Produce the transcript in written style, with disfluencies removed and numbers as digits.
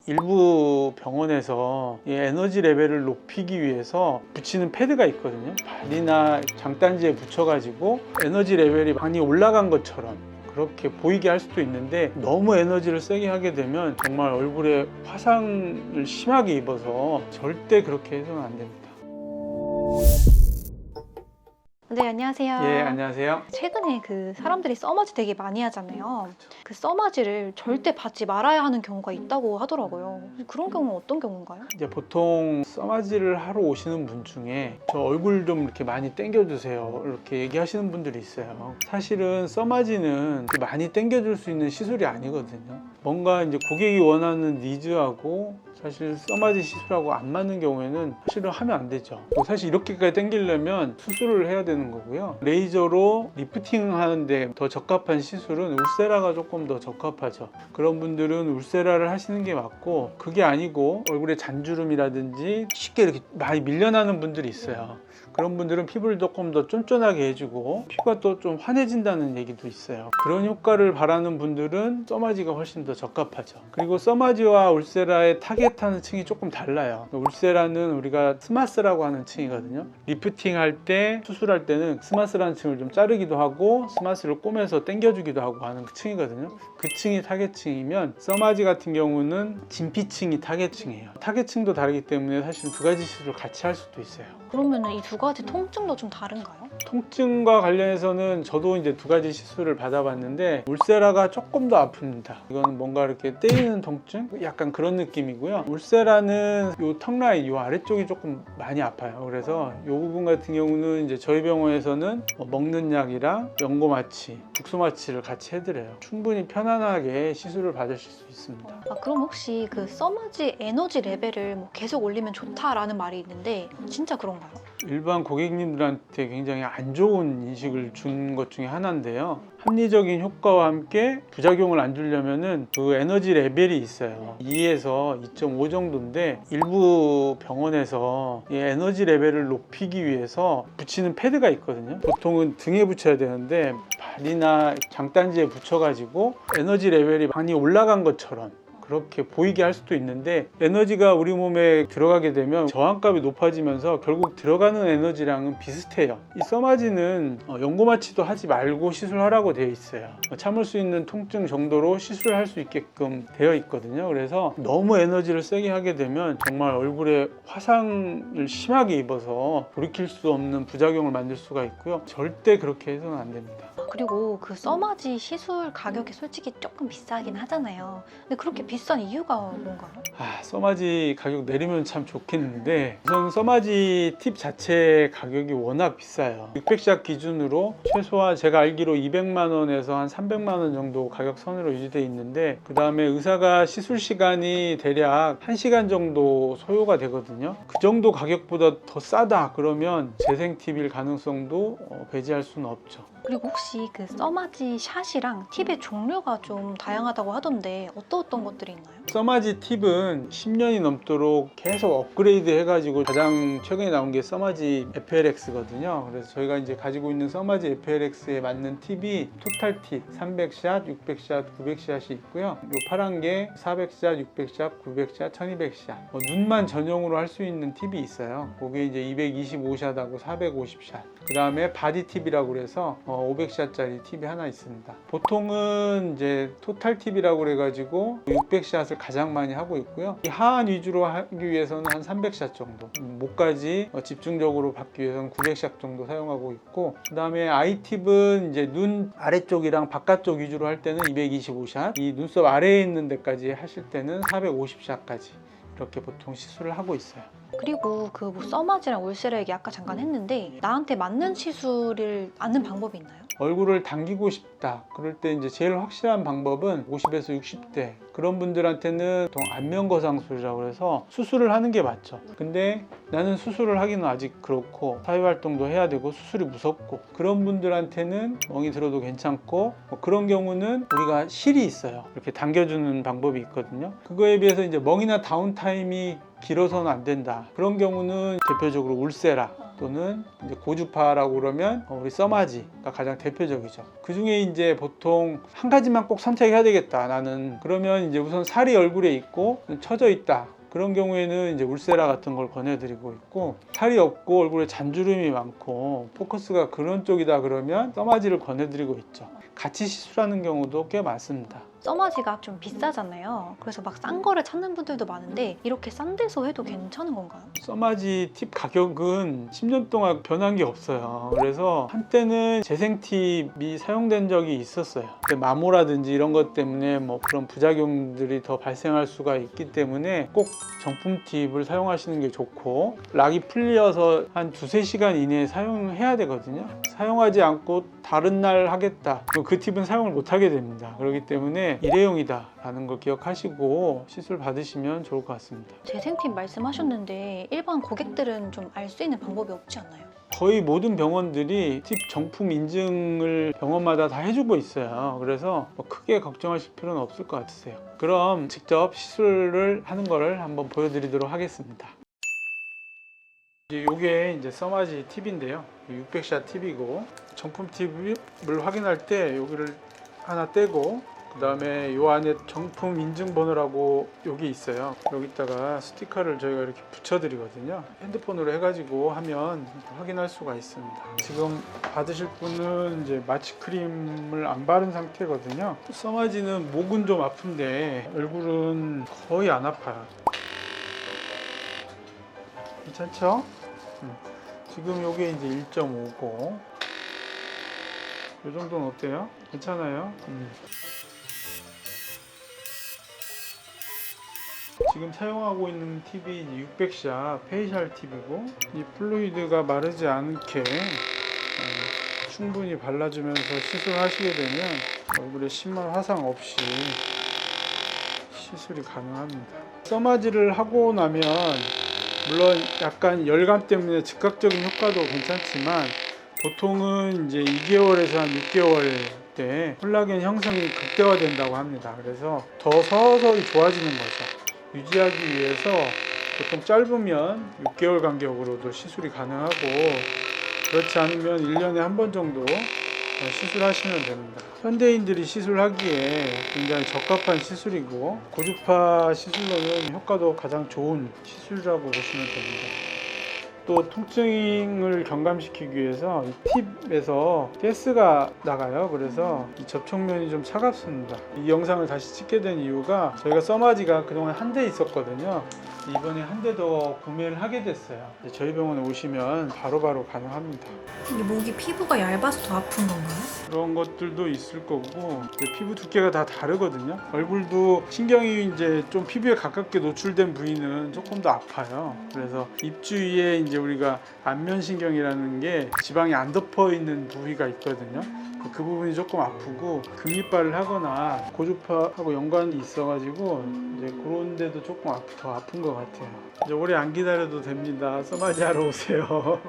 일부 병원에서 이 에너지 레벨을 높이기 위해서 붙이는 패드가 있거든요. 발이나 장단지에 붙여가지고 에너지 레벨이 많이 올라간 것처럼 그렇게 보이게 할 수도 있는데, 너무 에너지를 세게 하게 되면 정말 얼굴에 화상을 심하게 입어서 절대 그렇게 해서는 안 됩니다. 네, 안녕하세요. 예, 안녕하세요. 최근에 사람들이 써마지 되게 많이 하잖아요. 그 써마지를 절대 받지 말아야 하는 경우가 있다고 하더라고요. 그런 경우는 어떤 경우인가요? 이제 보통 써마지를 하러 오시는 분 중에 저 얼굴 좀 이렇게 많이 당겨주세요 이렇게 얘기하시는 분들이 있어요. 사실은 써마지는 많이 당겨줄 수 있는 시술이 아니거든요. 뭔가 이제 고객이 원하는 니즈하고 사실 써마지 시술하고 안 맞는 경우에는 사실은 하면 안 되죠. 사실 이렇게까지 당기려면 수술을 해야 되는 거고요. 레이저로 리프팅 하는데 더 적합한 시술은 울세라가 조금 더 적합하죠. 그런 분들은 울세라를 하시는 게 맞고, 그게 아니고 얼굴에 잔주름이라든지 쉽게 이렇게 많이 밀려나는 분들이 있어요. 그런 분들은 피부를 조금 더 쫀쫀하게 해주고 피부가 또 좀 환해진다는 얘기도 있어요. 그런 효과를 바라는 분들은 써마지가 훨씬 더 적합하죠. 그리고 써마지와 울세라의 타겟하는 층이 조금 달라요. 울세라는 우리가 스마스라고 하는 층이거든요. 리프팅 할 때, 수술할 때는 스마스라는 층을 좀 자르기도 하고 스마스를 꼬매서 당겨주기도 하고 하는 그 층이거든요. 그 층이 타겟층이면, 써마지 같은 경우는 진피층이 타겟층이에요. 타겟층도 다르기 때문에 사실 두 가지 시술을 같이 할 수도 있어요. 그러면 이 두 가지 통증도 좀 다른가요? 통증과 관련해서는 저도 이제 두 가지 시술을 받아봤는데 울세라가 조금 더 아픕니다. 이거는 뭔가 이렇게 때리는 통증? 약간 그런 느낌이고요. 울세라는 요 턱 라인, 요 아래쪽이 조금 많이 아파요. 그래서 요 부분 같은 경우는 이제 저희 병원에서는 먹는 약이랑 연고마취, 국소마취를 같이 해드려요. 충분히 편안하게 시술을 받으실 수 있습니다. 그럼 혹시 써마지 에너지 레벨을 계속 올리면 좋다라는 말이 있는데 진짜 그런가요? 일반 고객님들한테 굉장히 안 좋은 인식을 준 것 중에 하나인데요. 합리적인 효과와 함께 부작용을 안 주려면은 그 에너지 레벨이 있어요. 2에서 2.5 정도인데, 일부 병원에서 이 에너지 레벨을 높이기 위해서 붙이는 패드가 있거든요. 보통은 등에 붙여야 되는데 발이나 장단지에 붙여가지고 에너지 레벨이 많이 올라간 것처럼 그렇게 보이게 할 수도 있는데, 에너지가 우리 몸에 들어가게 되면 저항값이 높아지면서 결국 들어가는 에너지량은 비슷해요. 이 써마지는 연고마취도 하지 말고 시술하라고 되어 있어요. 참을 수 있는 통증 정도로 시술을 할 수 있게끔 되어 있거든요. 그래서 너무 에너지를 세게 하게 되면 정말 얼굴에 화상을 심하게 입어서 돌이킬 수 없는 부작용을 만들 수가 있고요. 절대 그렇게 해서는 안 됩니다. 그리고 써마지 시술 가격이 솔직히 조금 비싸긴 하잖아요. 근데 그렇게 비싼 이유가 뭔가요? 써마지 가격 내리면 참 좋겠는데, 우선 써마지 팁 자체 가격이 워낙 비싸요. 600샷 기준으로 최소한 제가 알기로 200만 원에서 한 300만 원 정도 가격선으로 유지되어 있는데, 그 다음에 의사가 시술 시간이 대략 1시간 정도 소요가 되거든요. 그 정도 가격보다 더 싸다 그러면 재생 팁일 가능성도 배제할 수는 없죠. 그리고 혹시 써마지 샷이랑 팁의 종류가 좀 다양하다고 하던데 어떤 것들이 있나요? 써마지 팁은 10년이 넘도록 계속 업그레이드 해가지고 가장 최근에 나온 게 써마지 FLX거든요. 그래서 저희가 이제 가지고 있는 써마지 FLX에 맞는 팁이 토탈 팁 300샷, 600샷, 900샷이 있고요. 요 파란 게 400샷, 600샷, 900샷, 1200샷. 눈만 전용으로 할 수 있는 팁이 있어요. 그게 이제 225샷하고 450샷. 그 다음에 바디 팁이라고 그래서 500샷짜리 팁이 하나 있습니다. 보통은 이제 토탈 팁이라고 그래가지고 600샷을 가장 많이 하고 있고요. 이 하안 위주로 하기 위해서는 한 300샷 정도, 목까지 집중적으로 받기 위해서는 900샷 정도 사용하고 있고, 그 다음에 아이 팁은 이제 눈 아래쪽이랑 바깥쪽 위주로 할 때는 225샷, 이 눈썹 아래에 있는 데까지 하실 때는 450샷까지 이렇게 보통 시술을 하고 있어요. 그리고 써마지랑 울세라 얘기 아까 잠깐 했는데 나한테 맞는 시술을 아는 방법이 있나요? 얼굴을 당기고 싶다 그럴 때 이제 제일 확실한 방법은 50에서 60대 그런 분들한테는 보통 안면거상술이라고 해서 수술을 하는 게 맞죠. 근데 나는 수술을 하기는 아직 그렇고 사회활동도 해야 되고 수술이 무섭고, 그런 분들한테는 멍이 들어도 괜찮고, 그런 경우는 우리가 실이 있어요. 이렇게 당겨주는 방법이 있거든요. 그거에 비해서 이제 멍이나 다운타임이 길어서는 안 된다. 그런 경우는 대표적으로 울세라, 또는 이제 고주파라고 그러면 우리 써마지가 가장 대표적이죠. 그 중에 이제 보통 한 가지만 꼭 선택해야 되겠다 나는, 그러면 이제 우선 살이 얼굴에 있고 처져 있다, 그런 경우에는 이제 울세라 같은 걸 권해드리고 있고, 살이 없고 얼굴에 잔주름이 많고 포커스가 그런 쪽이다 그러면 써마지를 권해드리고 있죠. 같이 시술하는 경우도 꽤 많습니다. 써마지가 좀 비싸잖아요. 그래서 막 싼 거를 찾는 분들도 많은데 이렇게 싼 데서 해도 괜찮은 건가요? 써마지 팁 가격은 10년 동안 변한 게 없어요. 그래서 한때는 재생 팁이 사용된 적이 있었어요. 근데 마모라든지 이런 것 때문에 뭐 그런 부작용들이 더 발생할 수가 있기 때문에 꼭 정품 팁을 사용하시는 게 좋고, 락이 풀려서 한 2-3시간 이내에 사용해야 되거든요. 사용하지 않고 다른 날 하겠다, 그럼 그 팁은 사용을 못 하게 됩니다. 그렇기 때문에 일회용이다 라는 걸 기억하시고 시술 받으시면 좋을 것 같습니다. 재생팁 말씀하셨는데 일반 고객들은 좀 알 수 있는 방법이 없지 않나요? 거의 모든 병원들이 팁 정품 인증을 병원마다 다 해주고 있어요. 그래서 뭐 크게 걱정하실 필요는 없을 것 같으세요. 그럼 직접 시술을 하는 거를 한번 보여드리도록 하겠습니다. 이게 이제 써마지 팁인데요. 600샷 팁이고, 정품 팁을 확인할 때 여기를 하나 떼고, 그 다음에 이 안에 정품 인증 번호라고 여기 있어요. 여기다가 스티커를 저희가 이렇게 붙여드리거든요. 핸드폰으로 해가지고 하면 확인할 수가 있습니다. 지금 받으실 분은 이제 마취 크림을 안 바른 상태거든요. 써마지는 목은 좀 아픈데 얼굴은 거의 안 아파요. 괜찮죠? 지금 요게 이제 1.5고, 이 정도는 어때요? 괜찮아요? 지금 사용하고 있는 팁이 600샷 페이셜 팁이고, 이 플루이드가 마르지 않게 충분히 발라주면서 시술하시게 되면 얼굴에 심한 화상 없이 시술이 가능합니다. 써마지를 하고 나면 물론 약간 열감 때문에 즉각적인 효과도 괜찮지만, 보통은 이제 2개월에서 한 6개월 때 콜라겐 형성이 극대화된다고 합니다. 그래서 더 서서히 좋아지는 거죠. 유지하기 위해서 보통 짧으면 6개월 간격으로도 시술이 가능하고, 그렇지 않으면 1년에 한 번 정도 시술하시면 됩니다. 현대인들이 시술하기에 굉장히 적합한 시술이고, 고주파 시술로는 효과도 가장 좋은 시술이라고 보시면 됩니다. 또 통증을 경감시키기 위해서 이 팁에서 가스가 나가요. 그래서 이 접촉면이 좀 차갑습니다. 이 영상을 다시 찍게 된 이유가, 저희가 써마지가 그동안 한 대 있었거든요. 이번에 한 대 더 구매를 하게 됐어요. 저희 병원에 오시면 바로바로 가능합니다. 이게 목이 피부가 얇아서 더 아픈 건가요? 그런 것들도 있을 거고, 피부 두께가 다 다르거든요. 얼굴도 신경이 이제 좀 피부에 가깝게 노출된 부위는 조금 더 아파요. 그래서 입 주위에 이제 우리가 안면신경이라는 게 지방이 안 덮어 있는 부위가 있거든요. 그 부분이 조금 아프고, 금이빨을 하거나 고주파하고 연관이 있어가지고 이제 그런 데도 조금 더 아픈 것 같아요. 이제 오래 안 기다려도 됩니다. 써마지 하러 오세요.